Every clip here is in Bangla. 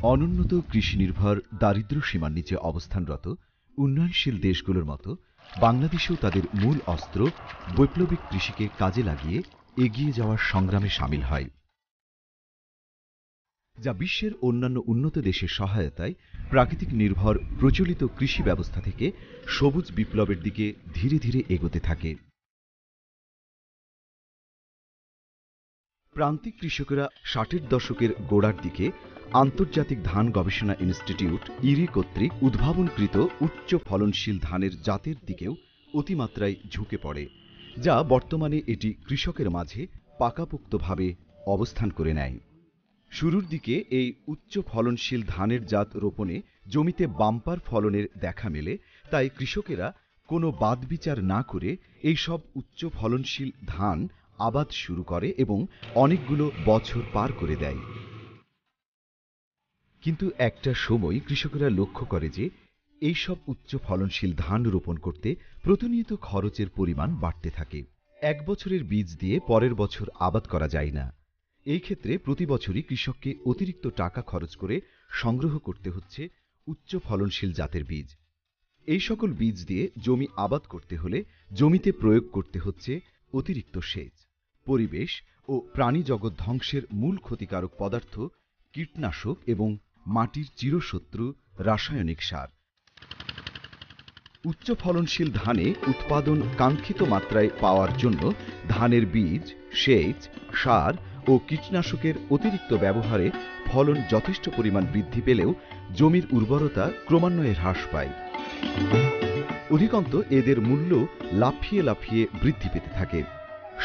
অনুন্নত কৃষিনির্ভর দারিদ্র্য সীমার নিচে অবস্থানরত উন্নয়নশীল দেশগুলোর মতো বাংলাদেশেও তাদের মূল অস্ত্র বৈপ্লবিক কৃষিকে কাজে লাগিয়ে এগিয়ে যাওয়ার সংগ্রামে শামিল হয়, যা বিশ্বের অন্যান্য উন্নত দেশের সহায়তায় প্রাকৃতিক নির্ভর প্রচলিত কৃষি ব্যবস্থা থেকে সবুজ বিপ্লবের দিকে ধীরে ধীরে এগোতে থাকে। প্রান্তিক কৃষকেরা ৬০-এর দশকের গোড়ার দিকে আন্তর্জাতিক ধান গবেষণা ইনস্টিটিউট ইরি কর্তৃক উদ্ভাবনকৃত উচ্চ ফলনশীল ধানের জাতের দিকেও অতিমাত্রায় ঝুঁকে পড়ে, যা বর্তমানে এটি কৃষকের মাঝে পাকাপোক্তভাবে অবস্থান করে নেয়। শুরুর দিকে এই উচ্চ ফলনশীল ধানের জাত রোপণে জমিতে বাম্পার ফলনের দেখা মেলে, তাই কৃষকেরা কোনো বাদবিচার না করে এই সব উচ্চ ফলনশীল ধান আবাদ শুরু করে এবং অনেকগুলো বছর পার করে দেয়। কিন্তু একটা সময় কৃষকেরা লক্ষ্য করে যে এই সব উচ্চ ফলনশীল ধান রোপণ করতে প্রতিনিয়ত খরচের পরিমাণ বাড়তে থাকে। এক বছরের বীজ দিয়ে পরের বছর আবাদ করা যায় না। এই ক্ষেত্রে প্রতি বছরই কৃষককে অতিরিক্ত টাকা খরচ করে সংগ্রহ করতে হচ্ছে উচ্চ ফলনশীল জাতের বীজ। এই সকল বীজ দিয়ে জমি আবাদ করতে হলে জমিতে প্রয়োগ করতে হচ্ছে অতিরিক্ত সেচ, পরিবেশ ও প্রাণী জগৎ ধ্বংসের মূল ক্ষতিকারক পদার্থ কীটনাশক এবং মাটির চিরশত্রু রাসায়নিক সার। উচ্চ ফলনশীল ধানে উৎপাদন কাঙ্ক্ষিত মাত্রায় পাওয়ার জন্য ধানের বীজ, সেচ, সার ও কীটনাশকের অতিরিক্ত ব্যবহারে ফলন যথেষ্ট পরিমাণ বৃদ্ধি পেলেও জমির উর্বরতা ক্রমান্বয়ে হ্রাস পায়। অধিকন্তু এদের মূল্য লাফিয়ে লাফিয়ে বৃদ্ধি পেতে থাকে।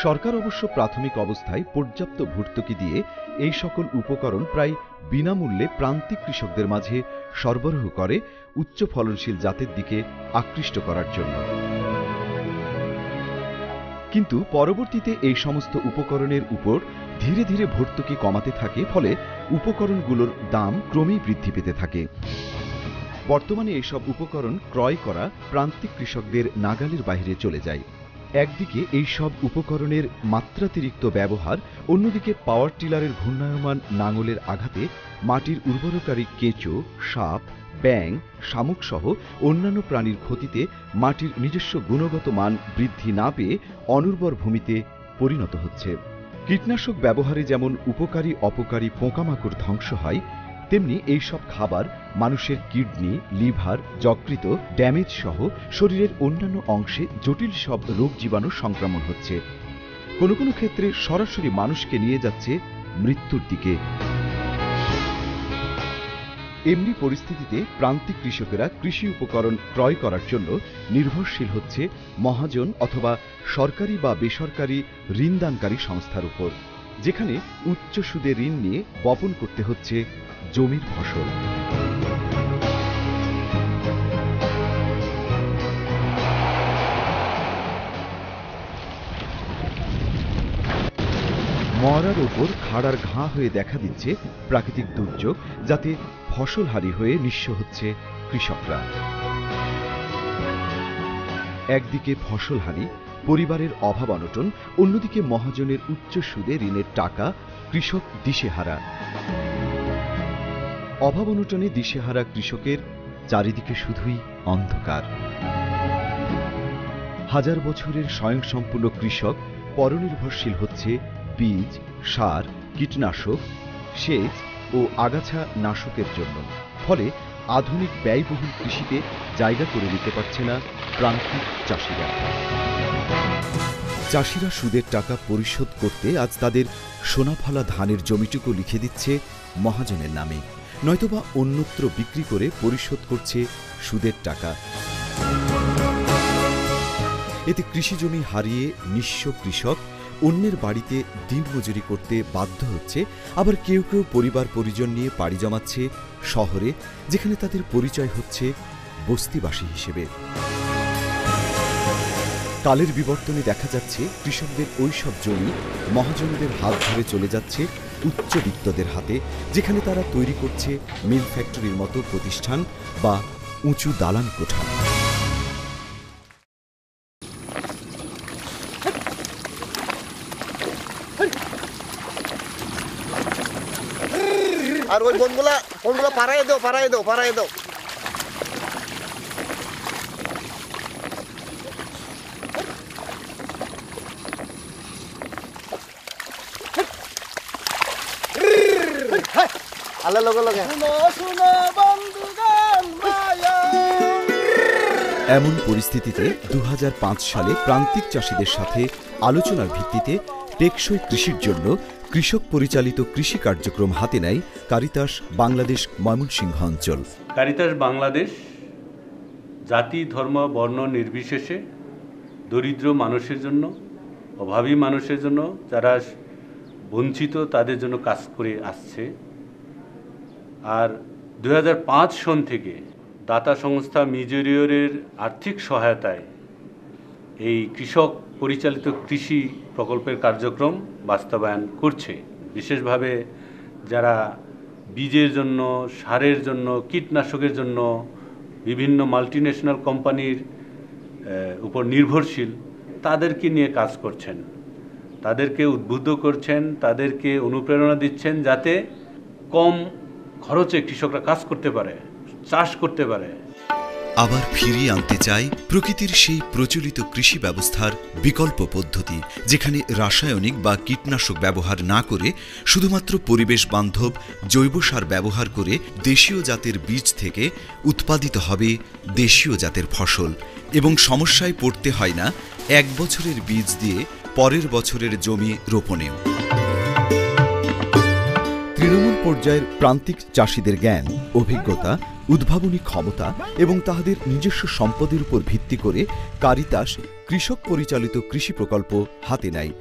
সরকার অবশ্য প্রাথমিক অবস্থায় পর্যাপ্ত ভর্তুকি দিয়ে এই সকল উপকরণ প্রায় বিনামূল্যে প্রান্তিক কৃষকদের মাঝে সরবরাহ করে উচ্চ ফলনশীল জাতের দিকে আকৃষ্ট করার জন্য। কিন্তু পরবর্তীতে এই সমস্ত উপকরণের উপর ধীরে ধীরে ভর্তুকি কমাতে থাকে, ফলে উপকরণগুলোর দাম ক্রমেই বৃদ্ধি পেতে থাকে। বর্তমানে এইসব উপকরণ ক্রয় করা প্রান্তিক কৃষকদের নাগালের বাইরে চলে যায়। একদিকে এই সব উপকরণের মাত্রাতিরিক্ত ব্যবহার, অন্যদিকে পাওয়ার টিলারের ঘূর্ণায়মান নাঙলের আঘাতে মাটির উর্বরকারী কেঁচো, সাপ, ব্যাঙ, শামুক সহ অন্যান্য প্রাণীর ক্ষতিতে মাটির নিজস্ব গুণগত মান বৃদ্ধি না পেয়ে অনুর্বর ভূমিতে পরিণত হচ্ছে। কীটনাশক ব্যবহারে যেমন উপকারী অপকারী পোকামাকড় ধ্বংস হয়, তেমনি এই সব খাবার মানুষের কিডনি, লিভার, যকৃত ড্যামেজ সহ শরীরের অন্যান্য অংশে জটিল সব রোগ জীবাণু সংক্রমণ হচ্ছে। কোনো কোনো ক্ষেত্রে সরাসরি মানুষকে নিয়ে যাচ্ছে মৃত্যুর দিকে। এমনি পরিস্থিতিতে প্রান্তিক কৃষকেরা কৃষি উপকরণ ক্রয় করার জন্য নির্ভরশীল হচ্ছে মহাজন অথবা সরকারি বা বেসরকারি ঋণদানকারী সংস্থার উপর, যেখানে উচ্চ সুদে ঋণ নিয়ে বপন করতে হচ্ছে জমির ফসল। মরার ওপর খাড়ার ঘা হয়ে দেখা দিচ্ছে প্রাকৃতিক দুর্যোগ, যাতে ফসলহারি হয়ে নিঃস্ব হচ্ছে কৃষকরা। একদিকে ফসলহানি, পরিবারের অভাব অনটন, অন্যদিকে মহাজনের উচ্চ সুদে ঋণের টাকা, কৃষক দিশেহারা। অভাব অনটনে দিশেহারা কৃষকের চারিদিকে শুধুই অন্ধকার। হাজার বছরের স্বয়ংসম্পূর্ণ কৃষক পরনির্ভরশীল হচ্ছে বীজ, সার, কীটনাশক, সেচ ও আগাছা নাশকের জন্য। ফলে আধুনিক ব্যয়বহুল কৃষিতে জায়গা করে নিতে পারছে না প্রান্তিক চাষিরা। চাষিরা সুদের টাকা পরিশোধ করতে আজ তাদের সোনাফালা ধানের জমিটুকু লিখে দিচ্ছে মহাজনের নামে, নয়তোবা অন্যত্র বিক্রি করে পরিশোধ করছে সুদের টাকা। এতে কৃষিজমি হারিয়ে নিঃস্ব কৃষক অন্যের বাড়িতে দিনমজুরি করতে বাধ্য হচ্ছে। আবার কেউ কেউ পরিবার পরিজন নিয়ে পাড়ি জমাচ্ছে শহরে, যেখানে তাদের পরিচয় হচ্ছে বস্তিবাসী হিসেবে। কালের বিবর্তনে দেখা যাচ্ছে কৃষকদের ওই সব জমি মহাজনদের হাত ধরে চলে যাচ্ছে উচ্চবিত্তদের হাতে, যেখানে তারা তৈরি করছে মিল ফ্যাক্টরির মতো প্রতিষ্ঠান বা উঁচু দালান কোঠা। আর ওই বনগুলা পাড়ায় দাও। আল্লাহ লগে এমন পরিস্থিতিতে 2005 সালে প্রান্তিক চাষীদের সাথে আলোচনার ভিত্তিতে টেকসই কৃষির জন্য কৃষক পরিচালিত কৃষি কার্যক্রম হাতে নেয় কারিতাস বাংলাদেশ ময়মনসিংহ অঞ্চল। কারিতাস বাংলাদেশ জাতি ধর্ম বর্ণ নির্বিশেষে দরিদ্র মানুষের জন্য, অভাবী মানুষের জন্য, যারা বঞ্চিত তাদের জন্য কাজ করে আসছে। আর 2005 সন থেকে দাতা সংস্থা মিজরিয়রের আর্থিক সহায়তায় এই কৃষক পরিচালিত কৃষি প্রকল্পের কার্যক্রম বাস্তবায়ন করছে। বিশেষভাবে যারা বীজের জন্য, সারের জন্য, কীটনাশকের জন্য বিভিন্ন মাল্টিন্যাশনাল কোম্পানির উপর নির্ভরশীল, তাদেরকে নিয়ে কাজ করছেন, তাদেরকে উদ্বুদ্ধ করছেন, তাদেরকে অনুপ্রেরণা দিচ্ছেন যাতে কম খরচে কৃষকরা কাজ করতে পারে, চাষ করতে পারে। আবার ফিরিয়ে আনতে চায় প্রকৃতির সেই প্রচলিত কৃষি ব্যবস্থার বিকল্প পদ্ধতি, যেখানে রাসায়নিক বা কীটনাশক ব্যবহার না করে শুধুমাত্র পরিবেশ বান্ধব জৈব সার ব্যবহার করে দেশীয় জাতের বীজ থেকে উৎপাদিত হবে দেশীয় জাতের ফসল, এবং সমস্যায় পড়তে হয় না 1 বছরের বীজ দিয়ে পরের বছরের জমি রোপণেও। তৃণমূল পর্যায়ের প্রান্তিক চাষীদের জ্ঞান, অভিজ্ঞতা, উদ্ভাবনী ক্ষমতা এবং তাহাদের নিজস্ব সম্পদের উপর ভিত্তি করে কারিতাস কৃষক পরিচালিত কৃষি প্রকল্প হাতে নেয়।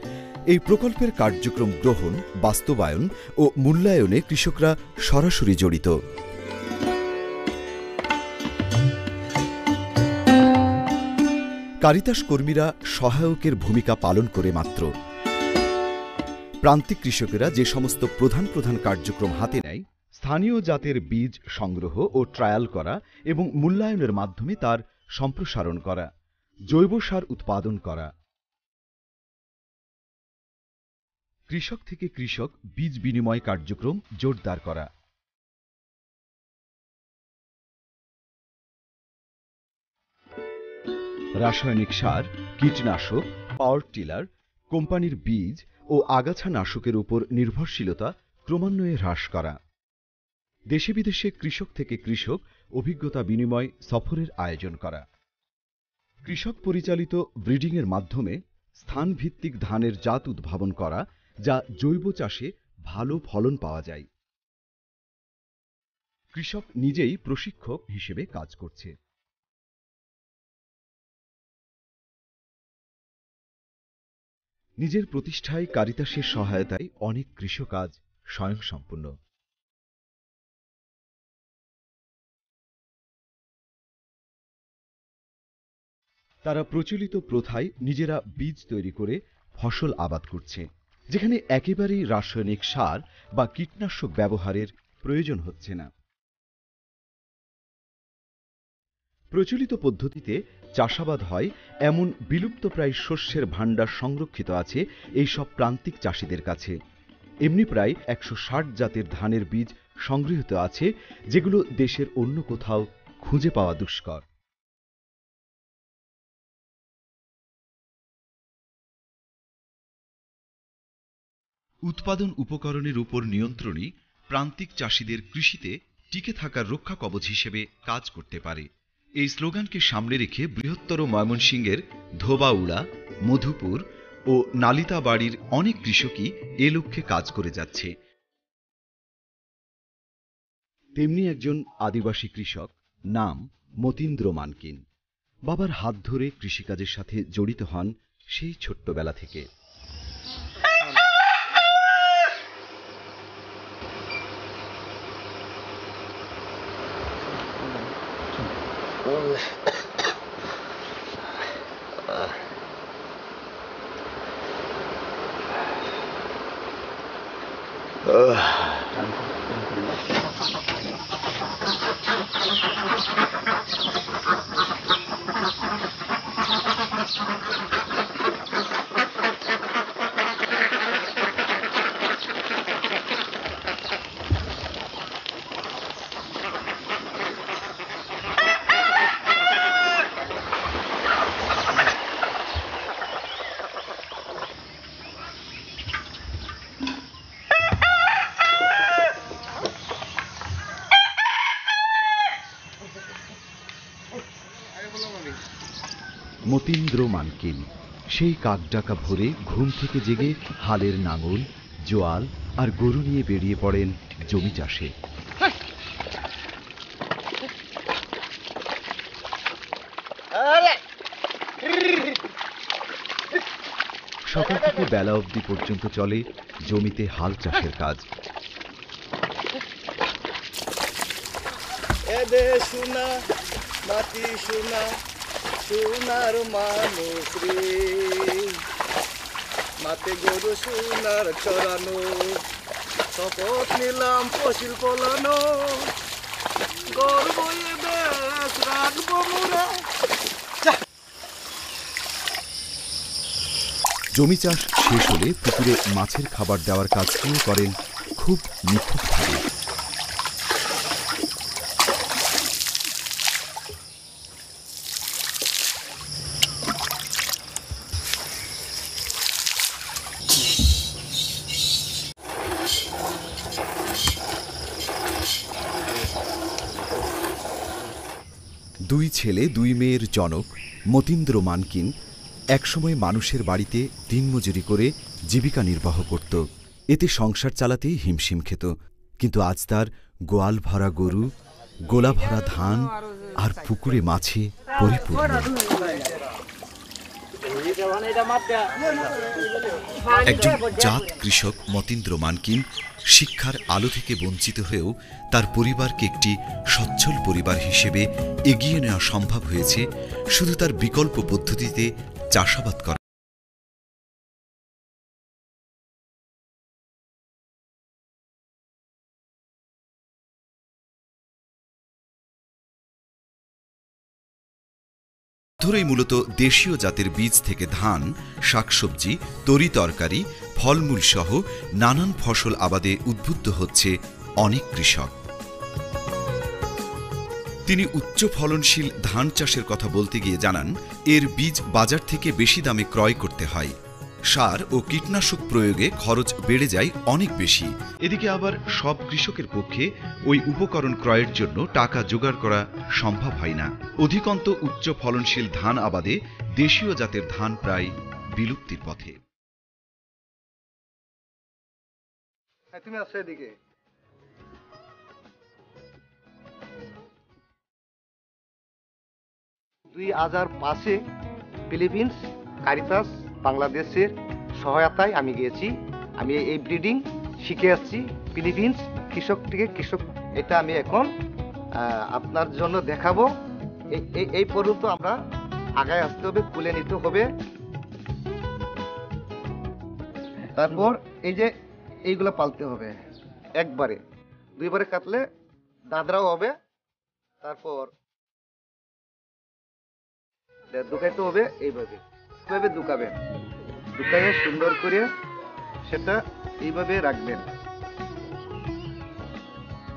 এই প্রকল্পের কার্যক্রম গ্রহণ, বাস্তবায়ন ও মূল্যায়নে কৃষকরা সরাসরি জড়িত। কারিতাস কর্মীরা সহায়কের ভূমিকা পালন করে মাত্র। প্রান্তিক কৃষকেরা যে সমস্ত প্রধান কার্যক্রম হাতে নেয়, স্থানীয় জাতের বীজ সংগ্রহ ও ট্রায়াল করা এবং মূল্যায়নের মাধ্যমে তার সম্প্রসারণ করা, জৈব সার উৎপাদন করা, কৃষক থেকে কৃষক বীজ বিনিময় কার্যক্রম জোরদার করা, রাসায়নিক সার, কীটনাশক, পাওয়ার টিলার, কোম্পানির বীজ ও আগাছা নাশকের উপর নির্ভরশীলতা ক্রমান্বয়ে হ্রাস করা, দেশে বিদেশে কৃষক থেকে কৃষক অভিজ্ঞতা বিনিময় সফরের আয়োজন করা, কৃষক পরিচালিত ব্রিডিংয়ের মাধ্যমে স্থানভিত্তিক ধানের জাত উদ্ভাবন করা, যা জৈব চাষে ভালো ফলন পাওয়া যায়। কৃষক নিজেই প্রশিক্ষক হিসেবে কাজ করছে। নিজের প্রতিষ্ঠায় কারিতাসের সহায়তায় অনেক কৃষক আজ স্বয়ংসম্পূর্ণ। তারা প্রচলিত প্রথায় নিজেরা বীজ তৈরি করে ফসল আবাদ করছে, যেখানে একেবারেই রাসায়নিক সার বা কীটনাশক ব্যবহারের প্রয়োজন হচ্ছে না। প্রচলিত পদ্ধতিতে চাষাবাদ হয় এমন বিলুপ্তপ্রায় শস্যের ভাণ্ডার সংরক্ষিত আছে এই সব প্রান্তিক চাষীদের কাছে। এমনি প্রায় 160 জাতের ধানের বীজ সংগৃহীত আছে, যেগুলো দেশের অন্য কোথাও খুঁজে পাওয়া দুষ্কর। উৎপাদন উপকরণের উপর নিয়ন্ত্রণই প্রান্তিক চাষীদের কৃষিতে টিকে থাকার রক্ষা কবচ হিসেবে কাজ করতে পারে। এই স্লোগানকে সামনে রেখে বৃহত্তর ময়মনসিংহের ধোবাউড়া, মধুপুর ও নালিতাবাড়ির অনেক কৃষকই এ লক্ষ্যে কাজ করে যাচ্ছে। তেমনি একজন আদিবাসী কৃষক, নাম মতীন্দ্র মানকিন, বাবার হাত ধরে কৃষিকাজের সাথে জড়িত হন সেই ছোট্টবেলা থেকে। মতীন্দ্র মানকিন। সেই কাকডাকা ভোরে ঘুম থেকে জেগে হালের নাঙল, জোয়াল আর গরু নিয়ে বেরিয়ে পড়েন জমি চাষে। সকাল থেকে বেলা অবধি পর্যন্ত চলে জমিতে হাল চাষের কাজ। সোনা মাটি সোনা সোনার মানুষ রে, মাতে গরু সোনার চড়ানো, শপথ নিলাম ফসিল ফলানো, গর্ব বেশ রাখবো মোরা। জমি চাষ শেষ হলে পুকুরে মাছের খাবার দেওয়ার কাজটিও করেন খুব নিখুঁতভাবে। দুই ছেলে দুই মেয়ের জনক মতীন্দ্র মানকিন একসময় মানুষের বাড়িতে দিনমজুরি করে জীবিকা নির্বাহ করত। এতে সংসার চালাতেই হিমশিম খেত, কিন্তু আজ তার গোয়াল ভরা গরু, গোলা ভরা ধান আর পুকুরে মাছে পরিপূর্ণ। একজন জাত কৃষক মতীন্দ্র মানকিন শিক্ষার আলো থেকে বঞ্চিত হয়েও তার পরিবারকে একটি সচ্ছল পরিবার হিসেবে এগিয়ে নেওয়া সম্ভব হয়েছে শুধু তার বিকল্প পদ্ধতিতে চাষাবাদ করা। ধরেই মূলত দেশীয় জাতের বীজ থেকে ধান, শাকসবজি, তরি তরকারি, ফলমূল সহ নানান ফসল আবাদে উদ্বুদ্ধ হচ্ছে অনেক কৃষক। তিনি উচ্চ ফলনশীল ধান চাষের কথা বলতে গিয়ে জানান, এর বীজ বাজার থেকে বেশি দামে ক্রয় করতে হয়। সার ও কীটনাশক প্রয়োগে খরচ বেড়ে যায় অনেক বেশি। এদিকে আবার সব কৃষকের পক্ষে ওই উপকরণ ক্রয়ের জন্য টাকা জোগাড় করা সম্ভব হয় না। অধিকন্ত উচ্চ ফলনশীল ধান আবাদে দেশীয় জাতের ধান প্রায় বিলুপ্তির পথে। তুমি আসো এদিকে। 2005-এ ফিলিপিন্স, কারিতাস, বাংলাদেশের সহায়তায় আমি গিয়েছি। আমি এই ব্রিডিং শিখে আসছি ফিলিপিন্স কৃষক থেকে কৃষক। এটা আমি এখন আপনার জন্য দেখাবো। এই পর্যন্ত আমরা আগায় আসতে হবে, কুলে নিতে হবে। তারপর এই যে এইগুলো পালতে হবে একবারে, দুইবারে কাটলে দাদরাও হবে। তারপর দুকাইতে হবে, এইভাবে এইভাবে দুকাবেন, দুকাইয়ে সুন্দর করে সেটা এইভাবে রাখবেন।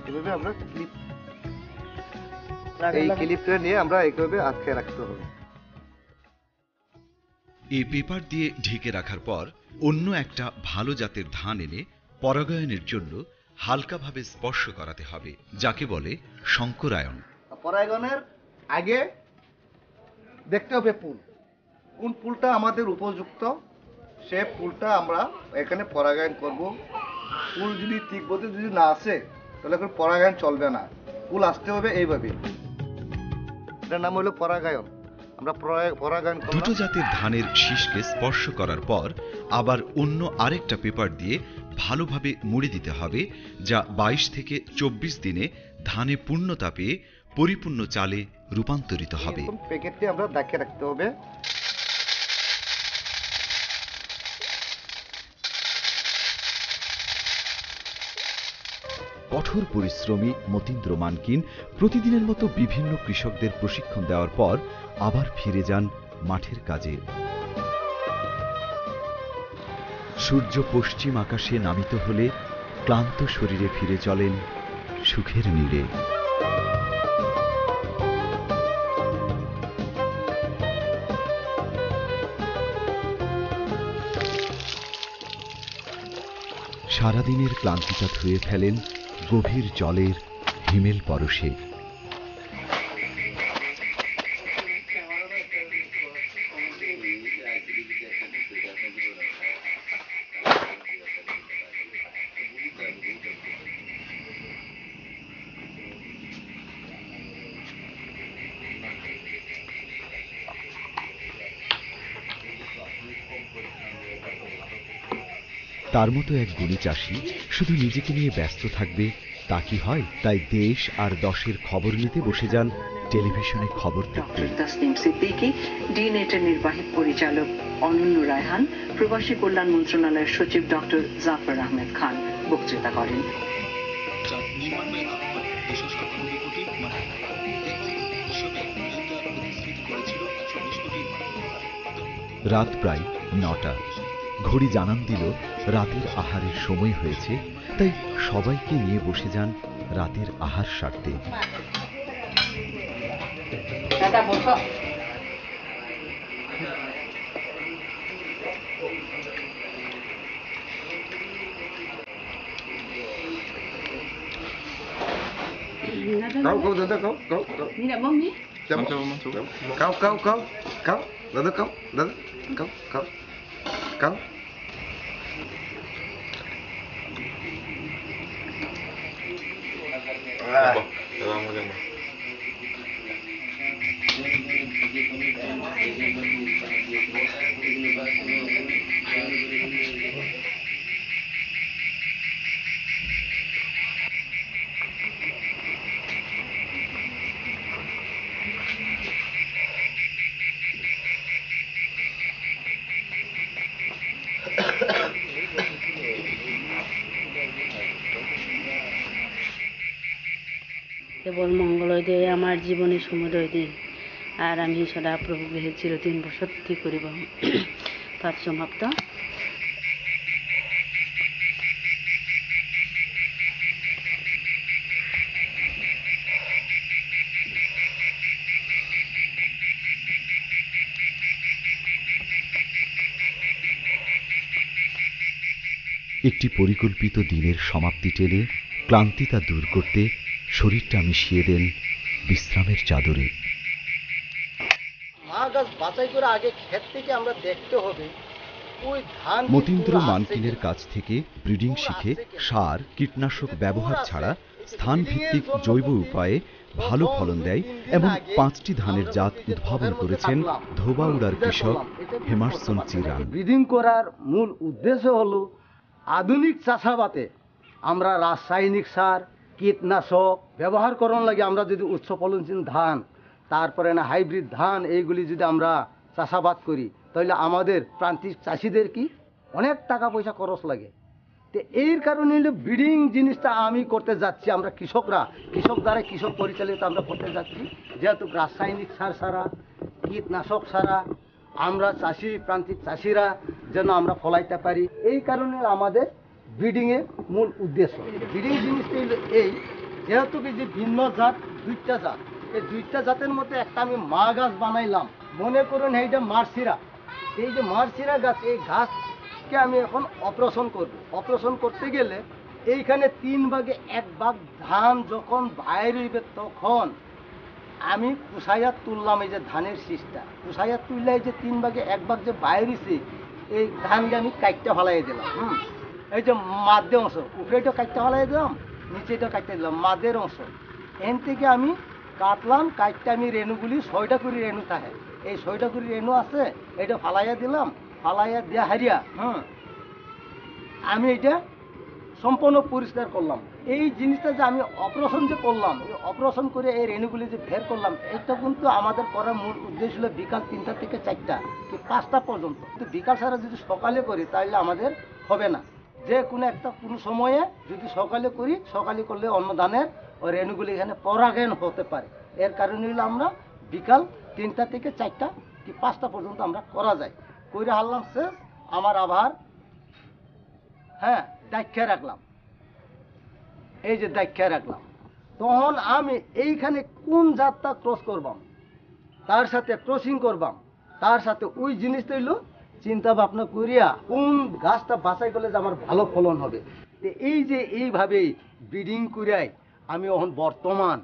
এইভাবে আমরা ক্লিপ, এই ক্লিপটা নিয়ে আমরা এইভাবে আটকে রাখতে হবে। এই পেপার দিয়ে ঢেকে রাখার পর অন্য একটা ভালো জাতের ধান এনে পরাগায়নের জন্য হালকাভাবে স্পর্শ করাতে হবে, যাকে বলে শঙ্করায়ন। পরাগায়নের আগে দেখতে হবে ফুল, কোন ফুলটা আমাদের উপযুক্ত, সে ফুলটা আমরা এখানে পরাগায়ন করব। ফুল যদি ঠিক মতো যদি না আসে তাহলে এখন পরাগায়ন চলবে না, ফুল আসতে হবে এইভাবে। এটার নাম হলো পরাগায়ন। আমরা পরাগায়ন করব। দুটো জাতের ধানের শীষকে স্পর্শ করার পর আবার অন্য আরেকটা পেপার দিয়ে ভালোভাবে মুড়ে দিতে হবে, যা 22 থেকে 24 দিনে ধানে পূর্ণতা পেয়ে পরিপূর্ণ চালে রূপান্তরিত হবে। প্যাকেটটি আমরা ঢেকে রাখতে হবে। কঠোর পরিশ্রমী মতীন্দ্র মানকিন প্রতিদিনের মতো বিভিন্ন কৃষকদের প্রশিক্ষণ দেওয়ার পর আবার ফিরে যান মাঠের কাজে। সূর্য পশ্চিম আকাশে নামিত হলে ক্লান্ত শরীরে ফিরে চলেন সুখের নীড়ে। সারাদিনের ক্লান্তিটা ধুয়ে ফেলেন গভীর জলের হিমেল পরশে। তার মতো এক গুণী চাষি শুধু নিজেকে নিয়ে ব্যস্ত থাকবে তা কি হয়? তাই দেশ আর দশের খবর নিতে বসে যান টেলিভিশনে খবর দেখতে। তাসনিম সিদ্দিকী, ডি-নেটের নির্বাহী পরিচালক অনন্য রায়হান, প্রবাসী কল্যাণ মন্ত্রণালয়ের সচিব ডক্টর জাফর আহমেদ খান বক্তৃতা করেন। রাত প্রায় ৯টা। ঘড়ি জানান দিল রাতের আহারের সময় হয়েছে, তাই সবাইকে নিয়ে বসে যান রাতের আহার সারতে। Kau dadah kau. Ni nak bom ni? Kau. Dadah kau. Kau. কেবল মঙ্গলয় দিয়ে আমার জীবনে সমুদয় দিন, আর আমি সদা প্রভু গৃহে চিরদিন বসতি করিব। পাঠ সমাপ্ত। একটি পরিকল্পিত দিনের সমাপ্তি টেনে ক্লান্তিতা দূর করতে শরীরটা মিশিয়ে দেন বিশ্রামের চাদরে। মা গাছ বাছাই করে আগে ক্ষেত থেকে আমরা দেখতে হবে ওই ধান। মতীন্দ্র মানকিনের কাছ থেকে ব্রিডিং শিখে সার কীটনাশক ব্যবহার ছাড়া স্থানভিত্তিক জৈব উপায়ে ভালো ফলন দেয় এমন 5টি ধানের জাত উদ্ভাবন করেছেন ধোবাউড়ার কৃষক হেমার্সন চিরান। ব্রিডিং করার মূল উদ্দেশ্য হলো আধুনিক চাষাবাদে আমরা রাসায়নিক সার কীটনাশক ব্যবহার করার লাগে আমরা যদি উচ্চ ফলনশীল ধান, তারপরে না হাইব্রিড ধান, এইগুলি যদি আমরা চাষাবাদ করি তাহলে আমাদের প্রান্তিক চাষিদের কি অনেক টাকা পয়সা খরচ লাগে। তো এর কারণে ব্রিডিং জিনিসটা আমি করতে যাচ্ছি, আমরা কৃষক দ্বারা কৃষক পরিচালিত আমরা করতে যাচ্ছি। যেহেতু রাসায়নিক সার ছাড়া কীটনাশক ছাড়া আমরা চাষি প্রান্তিক চাষিরা যেন আমরা ফলাইতে পারি, এই কারণে আমাদের ব্রিডিংয়ের মূল উদ্দেশ্য। ব্রিডিং জিনিসটা হলো এই, যেহেতু কি যে ভিন্ন জাত 2টা জাত, এই 2টা জাতের মধ্যে একটা আমি মা গাছ বানাইলাম। মনে করুন এইটা মার্সিরা, এই যে মার্সিরা গাছ, এই গাছকে আমি এখন অপারেশন করব। অপারেশন করতে গেলে এইখানে 3 ভাগে 1 ভাগ ধান যখন বাইর হইবে তখন আমি কুসাইয়া তুললাম। এই যে ধানের শীষটা কুসাইয়া তুললে এই যে 3 ভাগে 1 ভাগ যে বাইরেছে এই ধানকে আমি কাটতে ফেলাই দিলাম। এই যে মাঝে অংশ উপরেটা কাটতে ফেলাই দিলাম, নিচেটা কাটতে দিলাম মাঝের অংশ। এন থেকে আমি কাটলাম, কাটতে আমি রেণুগুলি 6টা করে রেণু থাকে, এই 6টা করে রেণু আছে, এটা ফালাইয়া দিলাম। ফালাইয়া দিয়া হারিয়া আমি এটা সম্পূর্ণ পরিষ্কার করলাম। এই জিনিসটা যে আমি অপারেশন যে করলাম, এই অপারেশন করে এই রেণুগুলি যে বের করলাম, এটা কিন্তু আমাদের করার মূল উদ্দেশ্য হলো বিকাল 3টা থেকে 4টা কি 5টা পর্যন্ত। কিন্তু বিকাল ছাড়া যদি সকালে করি তাহলে আমাদের হবে না। যে কোনো সময়ে যদি সকালে করি, সকালে করলে অন্য ধানের ওই রেণুগুলি এখানে পরাগায়ন হতে পারে। এর কারণে হলো আমরা বিকাল 3টা থেকে 4টা কি 5টা পর্যন্ত আমরা করা যায়। করে হারলাম শেষ, আমার আবার দায়িত্ব রাখলাম। এই যে দায়িত্ব রাখলাম, তখন আমি এইখানে কোন জাতটা ক্রস করবাম, তার সাথে ক্রসিং করবাম, তার সাথে ওই জিনিসটা হইলো চিন্তা ভাবনা করিয়া কোন গাছটা বাছাই করলে যে আমার ভালো ফলন হবে। তো এই যে এইভাবেই ব্রিডিং করিয়াই আমি এখন বর্তমান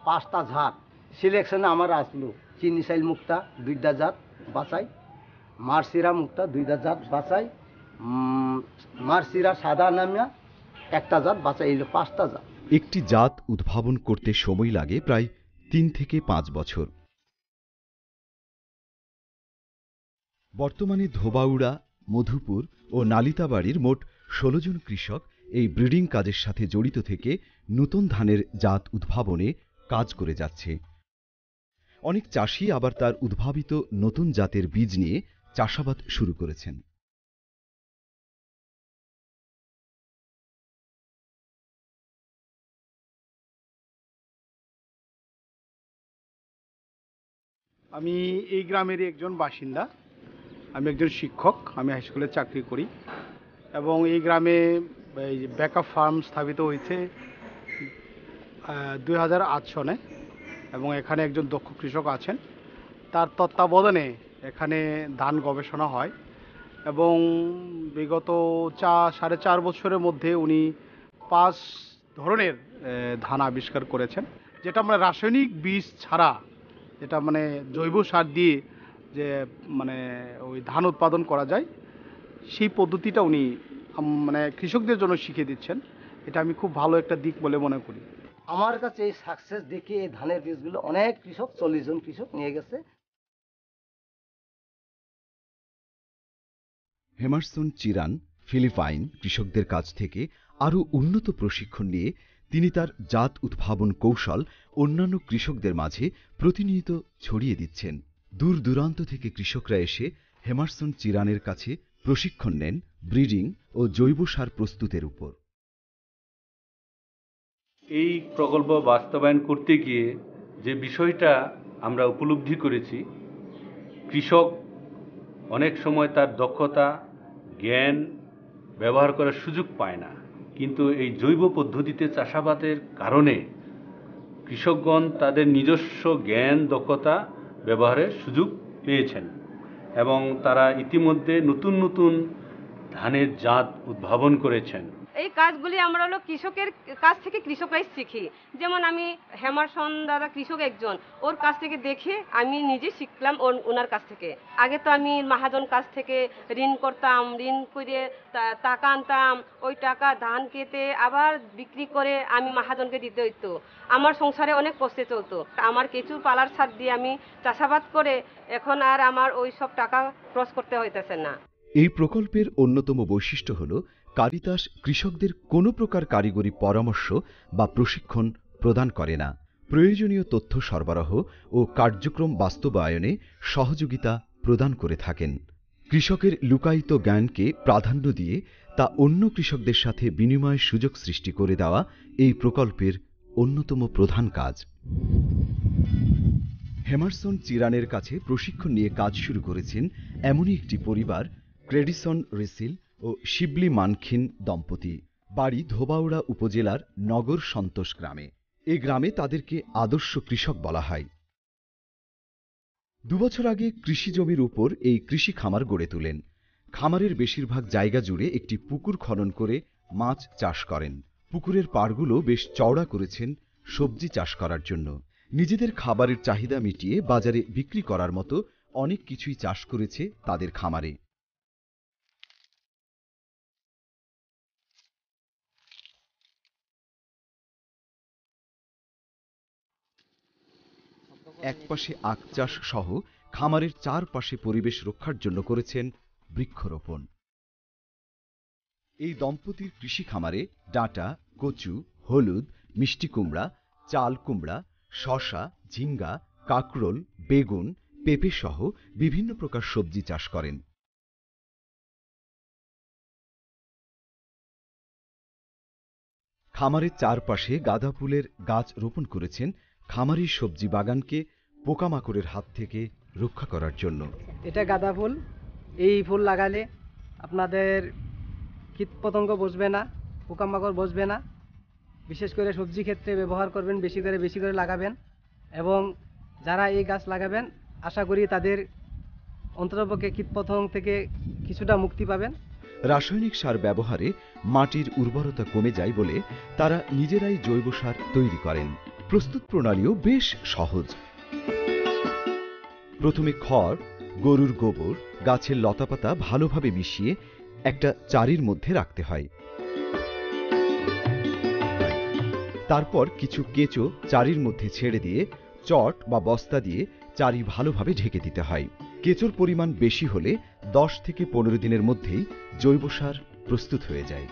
5টা জাত সিলেকশনে আমার আসলো। চিনিশাইল মুক্তা 2টা জাত বাছাই, মার্সিরা মুক্তা 2টা জাত বাছাই, মার্সিরা সাদা নামিয়া 1টা জাত বাছাই, এলো 5টা জাত। একটি জাত উদ্ভাবন করতে সময় লাগে প্রায় 3 থেকে 5 বছর। বর্তমানে ধোবাউড়া, মধুপুর ও নালিতাবাড়ির মোট 16 জন কৃষক এই ব্রিডিং কাজের সাথে জড়িত থেকে নতুন ধানের জাত উদ্ভাবনে কাজ করে যাচ্ছে। অনেক চাষি আবার তার উদ্ভাবিত নতুন জাতের বীজ নিয়ে চাষাবাদ শুরু করেছেন। আমি এই গ্রামেরই একজন বাসিন্দা। আমি একজন শিক্ষক, আমি হাই স্কুলে চাকরি করি এবং এই গ্রামে এই ব্যাকআপ ফার্ম স্থাপিত হয়েছে 2008 সনে এবং এখানে একজন দক্ষ কৃষক আছেন, তার তত্ত্বাবধানে এখানে ধান গবেষণা হয় এবং বিগত 4.5 বছরের মধ্যে উনি 5 ধরনের ধান আবিষ্কার করেছেন, যেটা মানে রাসায়নিক বীজ ছাড়া, যেটা মানে জৈব সার দিয়ে যে মানে ওই ধান উৎপাদন করা যায়, সেই পদ্ধতিটা উনি মানে কৃষকদের জন্য শিখিয়ে দিচ্ছেন। এটা আমি খুব ভালো একটা দিক বলে মনে করি। আমার কাছে এই সাকসেস দেখে এই ধানের বীজগুলো অনেক কৃষক 40 জন কৃষক নিয়ে গেছে। হেমারসন চিরান ফিলিপাইন কৃষকদের কাছ থেকে আরও উন্নত প্রশিক্ষণ নিয়ে তিনি তার জাত উদ্ভাবন কৌশল অন্যান্য কৃষকদের মাঝে প্রতিনিয়ত ছড়িয়ে দিচ্ছেন। দূর দূরান্ত থেকে কৃষকরা এসে হেমারসন চিরানের কাছে প্রশিক্ষণ নেন ব্রিডিং ও জৈব সার প্রস্তুতের উপর। এই প্রকল্প বাস্তবায়ন করতে গিয়ে যে বিষয়টা আমরা উপলব্ধি করেছি, কৃষক অনেক সময় তার দক্ষতা জ্ঞান ব্যবহার করার সুযোগ পায় না, কিন্তু এই জৈব পদ্ধতিতে চাষাবাদের কারণে কৃষকগণ তাদের নিজস্ব জ্ঞান দক্ষতা ব্যবহারের সুযোগ পেয়েছেন এবং তারা ইতিমধ্যে নতুন নতুন ধানের জাত উদ্ভাবন করেছেন। এই কাজগুলি আমরা হলো কৃষকের কাছ থেকে কৃষকরাই শিখি। যেমন আমি হেমারসন দাদা কৃষক একজন, ওর কাছ থেকে দেখে আমি নিজে শিখলাম ওনার কাছ থেকে। আগে তো আমি মহাজন কাছ থেকে ঋণ করতাম, ঋণ করে টাকা আনতাম, ওই টাকা ধান কেটে আবার বিক্রি করে আমি মহাজনকে দিতে হইতো। আমার সংসারে অনেক কষ্টে চলতো। আমার কিছু পালার ছাড় দিয়ে আমি চাষাবাদ করে এখন আর আমার ওই সব টাকা খরচ করতে হইতেছে না। এই প্রকল্পের অন্যতম বৈশিষ্ট্য হল কারিতাস কৃষকদের কোনো প্রকার কারিগরি পরামর্শ বা প্রশিক্ষণ প্রদান করে না। প্রয়োজনীয় তথ্য সরবরাহ ও কার্যক্রম বাস্তবায়নে সহযোগিতা প্রদান করে থাকেন। কৃষকের লুকায়িত জ্ঞানকে প্রাধান্য দিয়ে তা অন্য কৃষকদের সাথে বিনিময়ের সুযোগ সৃষ্টি করে দেওয়া এই প্রকল্পের অন্যতম প্রধান কাজ। হেমারসন চিরানের কাছে প্রশিক্ষণ নিয়ে কাজ শুরু করেছেন এমনই একটি পরিবার, ক্রেডিসন রিসিল ও শিবলি মানখিন দম্পতি। বাড়ি ধোবাউড়া উপজেলার নগর সন্তোষ গ্রামে। এই গ্রামে তাদেরকে আদর্শ কৃষক বলা হয়। 2 বছর আগে কৃষি জমির উপর এই কৃষি খামার গড়ে তোলেন। খামারের বেশিরভাগ জায়গা জুড়ে একটি পুকুর খনন করে মাছ চাষ করেন। পুকুরের পাড়গুলো বেশ চওড়া করেছেন সবজি চাষ করার জন্য। নিজেদের খাবারের চাহিদা মিটিয়ে বাজারে বিক্রি করার মতো অনেক কিছুই চাষ করেছে তাদের খামারে। একপাশে আখ চাষ সহ খামারের চারপাশে পরিবেশ রক্ষার জন্য করেছেন বৃক্ষরোপণ। এই দম্পতির কৃষি খামারে ডাঁটা, কচু, হলুদ, মিষ্টি কুমড়া, চাল কুমড়া, শসা, ঝিঙ্গা, কাকরোল, বেগুন, পেঁপে সহ বিভিন্ন প্রকার সবজি চাষ করেন। খামারের চারপাশে গাঁদা ফুলের গাছ রোপণ করেছেন খামারের সবজি বাগানকে পোকামাকড়ের হাত থেকে রক্ষা করার জন্য। এটা গাঁদা ফুল, এই ফুল লাগালে আপনাদের কীটপতঙ্গ বসবে না, পোকামাকড় বসবে না। বিশেষ করে সবজি ক্ষেত্রে ব্যবহার করবেন, বেশি করে লাগাবেন এবং যারা এই গাছ লাগাবেন আশা করি তাদের অন্ততপক্ষে কীটপতঙ্গ থেকে কিছুটা মুক্তি পাবেন। রাসায়নিক সার ব্যবহারে মাটির উর্বরতা কমে যায় বলে তারা নিজেরাই জৈব সার তৈরি করেন। প্রস্তুত প্রণালীও বেশ সহজ। প্রথমে খড়, গরুর গোবর, গাছের লতাপাতা ভালোভাবে মিশিয়ে একটা চারির মধ্যে রাখতে হয়। তারপর কিছু কেঁচো চারির মধ্যে ছেড়ে দিয়ে চট বা বস্তা দিয়ে চারি ভালোভাবে ঢেকে দিতে হয়। কেঁচোর পরিমাণ বেশি হলে 10 থেকে 15 দিনের মধ্যেই জৈব সার প্রস্তুত হয়ে যায়।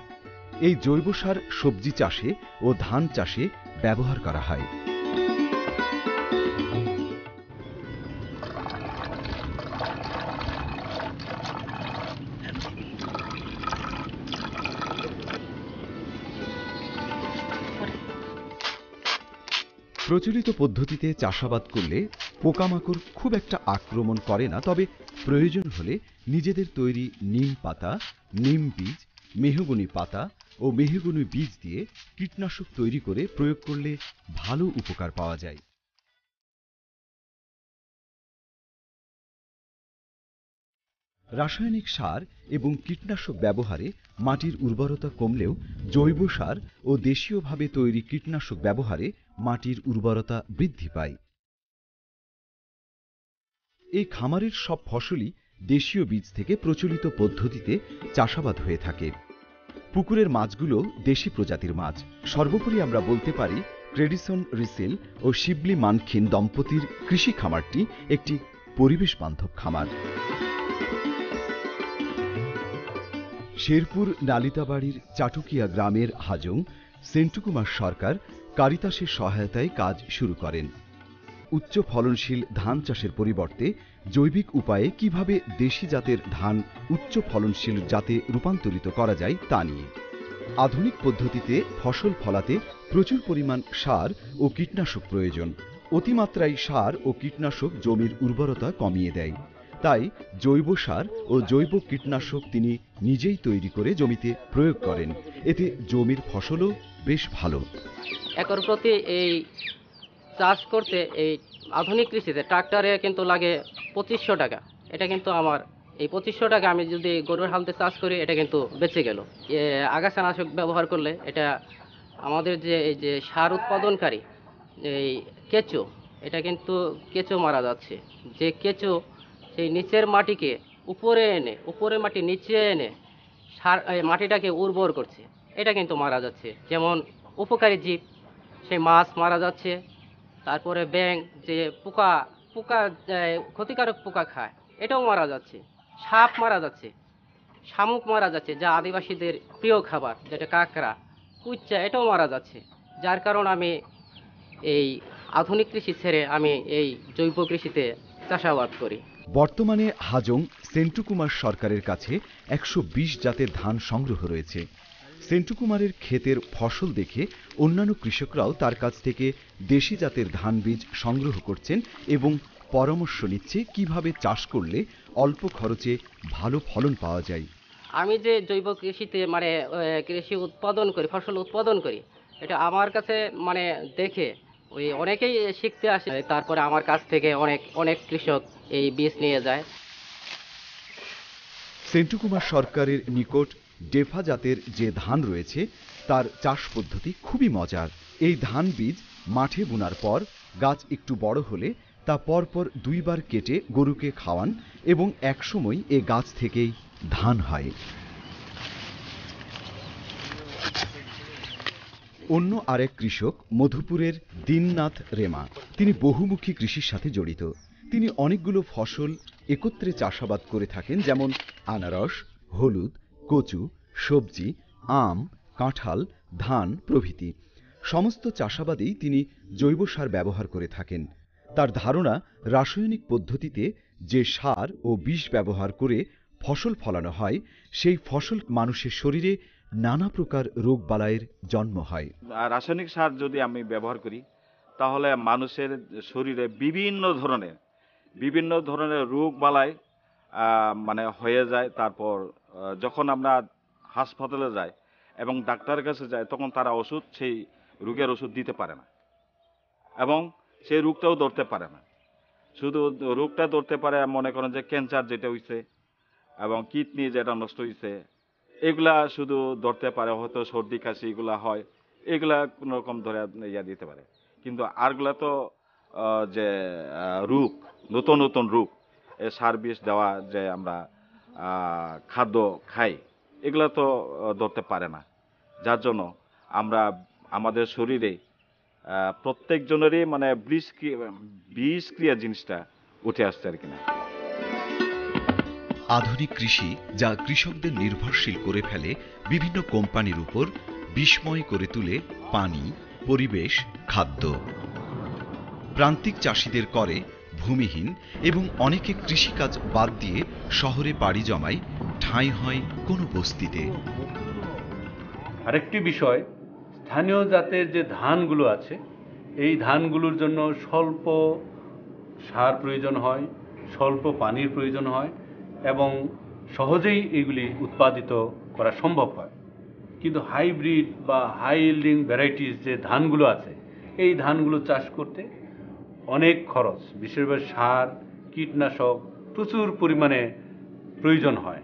এই জৈব সার সবজি চাষে ও ধান চাষে ব্যবহার করা হয়। প্রচলিত পদ্ধতিতে চাষাবাদ করলে পোকামাকড় খুব একটা আক্রমণ করে না, তবে প্রয়োজন হলে নিজেদের তৈরি নিম পাতা, নিম বীজ, মেহগনি পাতা ও মেহগনি বীজ দিয়ে কীটনাশক তৈরি করে প্রয়োগ করলে ভালো উপকার পাওয়া যায়। রাসায়নিক সার এবং কীটনাশক ব্যবহারে মাটির উর্বরতা কমলেও জৈব সার ও দেশীয়ভাবে তৈরি কীটনাশক ব্যবহারে মাটির উর্বরতা বৃদ্ধি পায়। এই খামারের সব ফসলই দেশীয় বীজ থেকে প্রচলিত পদ্ধতিতে চাষাবাদ হয়ে থাকে। পুকুরের মাছগুলো দেশি প্রজাতির মাছ। সর্বোপরি আমরা বলতে পারি ক্রেডিসন রিসেল ও শিবলি মানখিন দম্পতির কৃষি খামারটি একটি পরিবেশ বান্ধব খামার। শেরপুর নালিতাবাড়ির চাটুকিয়া গ্রামের হাজং সেন্টু কুমার সরকার কারিতাসের সহায়তায় কাজ শুরু করেন। উচ্চ ফলনশীল ধান চাষের পরিবর্তে জৈবিক উপায়ে কিভাবে দেশি জাতের ধান উচ্চ ফলনশীল জাতে রূপান্তরিত করা যায় তা নিয়ে। আধুনিক পদ্ধতিতে ফসল ফলাতে প্রচুর পরিমাণ সার ও কীটনাশক প্রয়োজন। অতিমাত্রায় সার ও কীটনাশক জমির উর্বরতা কমিয়ে দেয়। তাই জৈব সার ও জৈব কীটনাশক তিনি নিজেই তৈরি করে জমিতে প্রয়োগ করেন। এতে জমির ফসলও বেশ ভালো। একর প্রতি এই চাষ করতে এই আধুনিক কৃষিতে ট্রাক্টরে কিন্তু লাগে 2500 টাকা। এটা কিন্তু আমার এই 2500 টাকা আমি যদি গরুর হালতে চাষ করি এটা কিন্তু বেঁচে গেল। আগাছানাশক ব্যবহার করলে এটা আমাদের যে এই যে সার উৎপাদনকারী এই কেঁচো, এটা কিন্তু কেঁচো মারা যাচ্ছে। যে কেঁচো সেই নিচের মাটিকে উপরে এনে, উপরের মাটি নিচে এনে সার মাটিটাকে উর্বর করছে, এটা কিন্তু মারা যাচ্ছে। যেমন উপকারী জীব সেই মাছ মারা যাচ্ছে, তারপরে ব্যাঙ যে পোকা ক্ষতিকারক পোকা খায় এটাও মারা যাচ্ছে, সাপ মারা যাচ্ছে, শামুক মারা যাচ্ছে যা আদিবাসীদের প্রিয় খাবার, যেটা কাঁকড়া, কুচ্চা, এটাও মারা যাচ্ছে। যার কারণ আমি এই আধুনিক কৃষি ছেড়ে আমি এই জৈব কৃষিতে চাষাবাদ করি। বর্তমানে হাজং সেন্টু কুমার সরকারের কাছে 120 জাতের ধান সংগ্রহ রয়েছে। সেন্টু কুমারের ক্ষেতের ফসল দেখে অন্যান্য কৃষকরাও তার কাছ থেকে দেশি জাতের ধান বীজ সংগ্রহ করছেন এবং পরামর্শ নিচ্ছে কিভাবে চাষ করলে অল্প খরচে ভালো ফলন পাওয়া যায়। আমি যে জৈব কৃষিতে মানে কৃষি উৎপাদন করি, ফসল উৎপাদন করি, এটা আমার কাছে মানে দেখে ওই অনেকেই শিখতে আসে। তারপরে আমার কাছ থেকে অনেক কৃষক এই বীজ নিয়ে যায়। সেন্টু কুমার সরকারের নিকট ডেফা জাতের যে ধান রয়েছে তার চাষ পদ্ধতি খুবই মজার। এই ধান বীজ মাঠে বোনার পর গাছ একটু বড় হলে তা পরপর 2 বার কেটে গরুকে খাওয়ান এবং একসময় এ গাছ থেকেই ধান হয়। অন্য আরেক কৃষক মধুপুরের দীননাথ রেমা। তিনি বহুমুখী কৃষির সাথে জড়িত। তিনি অনেকগুলো ফসল একত্রে চাষাবাদ করে থাকেন, যেমন আনারস, হলুদ, কচু, সবজি, আম, কাঁঠাল, ধান প্রভৃতি। সমস্ত চাষাবাদেই তিনি জৈব সার ব্যবহার করে থাকেন। তার ধারণা রাসায়নিক পদ্ধতিতে যে সার ও বিষ ব্যবহার করে ফসল ফলানো হয় সেই ফসল মানুষের শরীরে নানা প্রকার রোগবালাইয়ের জন্ম হয়। রাসায়নিক সার যদি আমি ব্যবহার করি তাহলে মানুষের শরীরে বিভিন্ন ধরনের রোগ বালাই মানে হয়ে যায়। তারপর যখন আমরা হাসপাতালে যাই এবং ডাক্তারের কাছে যাই তখন তারা সেই রোগের ওষুধ দিতে পারে না এবং সেই রোগটাও ধরতে পারে না। শুধু রোগটা ধরতে পারে মনে করেন যে ক্যান্সার যেটা হইছে এবং কিডনি যেটা নষ্ট হয়েছে, এগুলা শুধু ধরতে পারে। হয়তো সর্দি কাশি এগুলা হয়, এগুলা কোনো রকম ধরে দিতে পারে। কিন্তু আরগুলা তো যে রোগ, নতুন রোগ, সার বিষ দেওয়া যে আমরা খাদ্য খাই, এগুলা তো ধরতে পারে না। যার জন্য আমরা আমাদের শরীরে প্রত্যেকজনেরই মানে বিষক্রিয়া জিনিসটা উঠে আসছে আর কি না। আধুনিক কৃষি যা কৃষকদের নির্ভরশীল করে ফেলে বিভিন্ন কোম্পানির উপর, বিস্ময় করে তুলে পানি, পরিবেশ, খাদ্য। প্রান্তিক চাষিদের করে ভূমিহীন এবং অনেকে কৃষিকাজ বাদ দিয়ে শহরে পাড়ি জমায়, ঠাঁই হয় কোনো বস্তিতে। আরেকটি বিষয়, স্থানীয় জাতের যে ধানগুলো আছে, এই ধানগুলোর জন্য স্বল্প সার প্রয়োজন হয়, স্বল্প পানির প্রয়োজন হয় এবং সহজেই এগুলি উৎপাদিত করা সম্ভব হয়। কিন্তু হাইব্রিড বা হাই ইল্ডিং ভ্যারাইটিস যে ধানগুলো আছে, এই ধানগুলো চাষ করতে অনেক খরচ, বিশেষভাবে সার, কীটনাশক প্রচুর পরিমাণে প্রয়োজন হয়।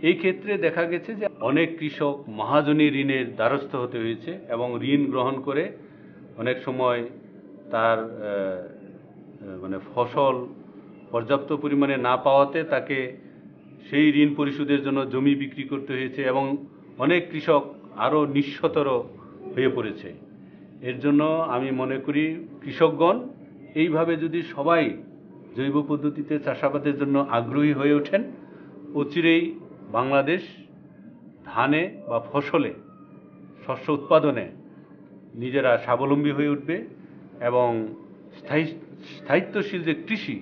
এই ক্ষেত্রে দেখা গেছে যে অনেক কৃষক মহাজনী ঋণের দ্বারস্থ হতে হয়েছে এবং ঋণ গ্রহণ করে অনেক সময় তার ফসল পর্যাপ্ত পরিমাণে না পাওয়াতে তাকে সেই ঋণ পরিশোধের জন্য জমি বিক্রি করতে হয়েছে এবং অনেক কৃষক আরও নিঃস্বতর হয়ে পড়েছে। এর জন্য আমি মনে করি কৃষকগণ এইভাবে যদি সবাই জৈব পদ্ধতিতে চাষাবাদের জন্য আগ্রহী হয়ে ওঠেন, অচিরেই বাংলাদেশ ধানে বা ফসলে, শস্য উৎপাদনে নিজেরা স্বাবলম্বী হয়ে উঠবে এবং স্থায়িত্বশীল যে কৃষি,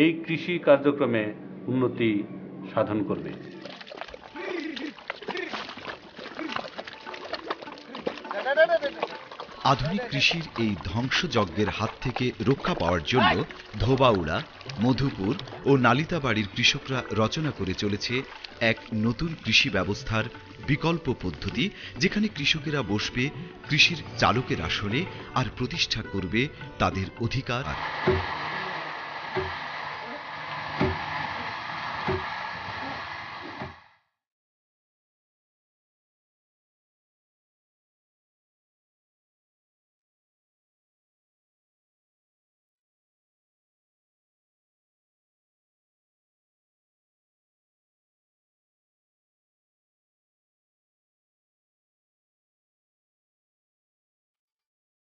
এই কৃষি কার্যক্রমে উন্নতি সাধন করবে। আধুনিক কৃষির এই ধ্বংসযজ্ঞের হাত থেকে রক্ষা পাওয়ার জন্য ধোবাউড়া, মধুপুর ও নালিতাবাড়ির কৃষকরা রচনা করে চলেছে এক নতুন কৃষি ব্যবস্থার বিকল্প পদ্ধতি, যেখানে কৃষকেরা বসবে কৃষির চালকের আসনে আর প্রতিষ্ঠা করবে তাদের অধিকার।